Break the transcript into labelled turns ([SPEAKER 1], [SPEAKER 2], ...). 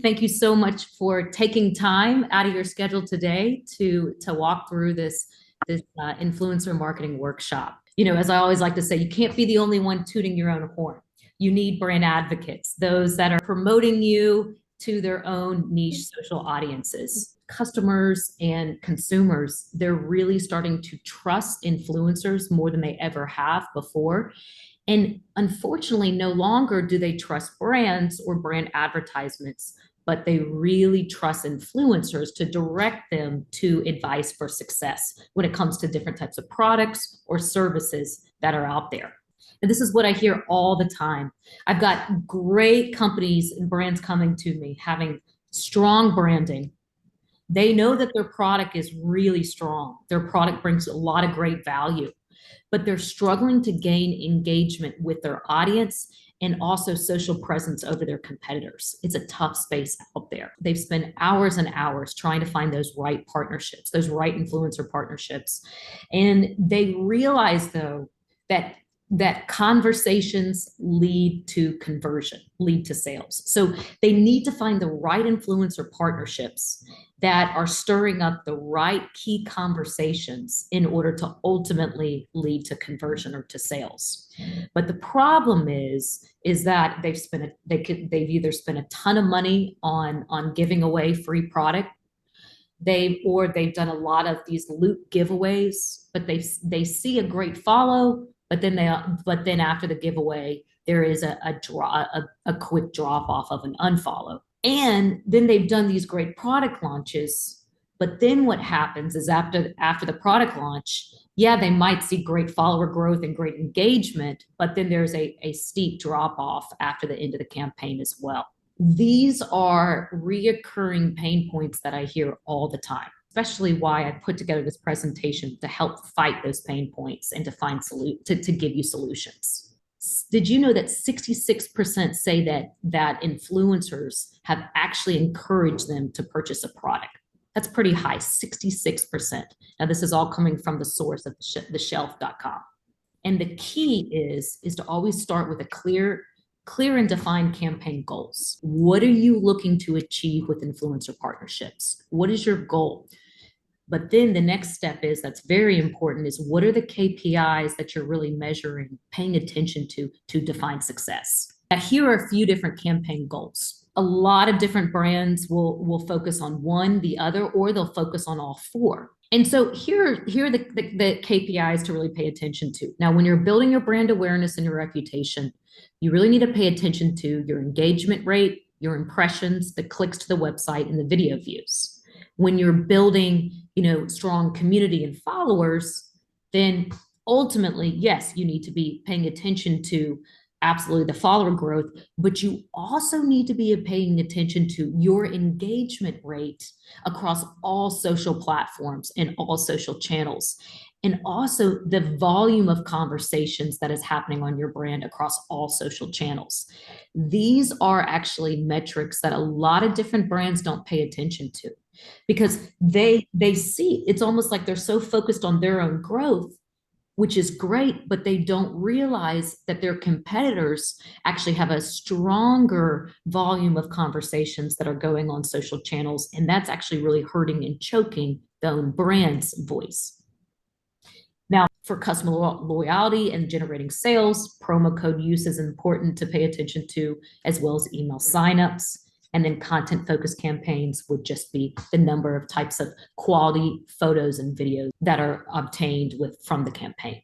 [SPEAKER 1] Thank you so much for taking time out of your schedule today to walk through this influencer marketing workshop. You know, as I always like to say, you can't be the only one tooting your own horn. You need brand advocates, those that are promoting you to their own niche social audiences. Customers and consumers, they're really starting to trust influencers more than they ever have before. And unfortunately, no longer do they trust brands or brand advertisements, but they really trust influencers to direct them to advice for success when it comes to different types of products or services that are out there. And this is what I hear all the time. I've got great companies and brands coming to me having strong branding. They know that their product is really strong. Their product brings a lot of great value, but they're struggling to gain engagement with their audience and also social presence over their competitors. It's a tough space out there. They've spent hours and hours trying to find those right partnerships, those right influencer partnerships. And they realize, though, that conversations lead to conversion, lead to sales. So they need to find the right influencer partnerships that are stirring up the right key conversations in order to ultimately lead to conversion or to sales. But the problem is that they've either spent a ton of money on giving away free product, they've done a lot of these loot giveaways, but they see a great follow, but then after the giveaway, there is a quick drop off of an unfollow. And then they've done these great product launches, but then what happens is after the product launch, yeah, they might see great follower growth and great engagement, but then there's a steep drop off after the end of the campaign as well. These are reoccurring pain points that I hear all the time, especially why I put together this presentation to help fight those pain points and to find to give you solutions. Did you know that 66% say that influencers have actually encouraged them to purchase a product? That's pretty high, 66%. Now, this is all coming from the source of theshelf.com. And the key is to always start with a clear and defined campaign goals. What are you looking to achieve with influencer partnerships? What is your goal? But then the next step that's very important is what are the KPIs that you're really measuring, paying attention to define success? Now, here are a few different campaign goals. A lot of different brands will focus on one, the other, or they'll focus on all four. And so here are the KPIs to really pay attention to. Now, when you're building your brand awareness and your reputation, you really need to pay attention to your engagement rate, your impressions, the clicks to the website, and the video views. When you're building, strong community and followers, then ultimately, yes, you need to be paying attention to absolutely the follower growth, but you also need to be paying attention to your engagement rate across all social platforms and all social channels, and also the volume of conversations that is happening on your brand across all social channels. These are actually metrics that a lot of different brands don't pay attention to because they see it's almost like they're so focused on their own growth, which is great, but they don't realize that their competitors actually have a stronger volume of conversations that are going on social channels, and that's actually really hurting and choking their own brand's voice. Now, for customer loyalty and generating sales, promo code use is important to pay attention to, as well as email signups. And then content-focused campaigns would just be the number of types of quality photos and videos that are obtained from the campaign.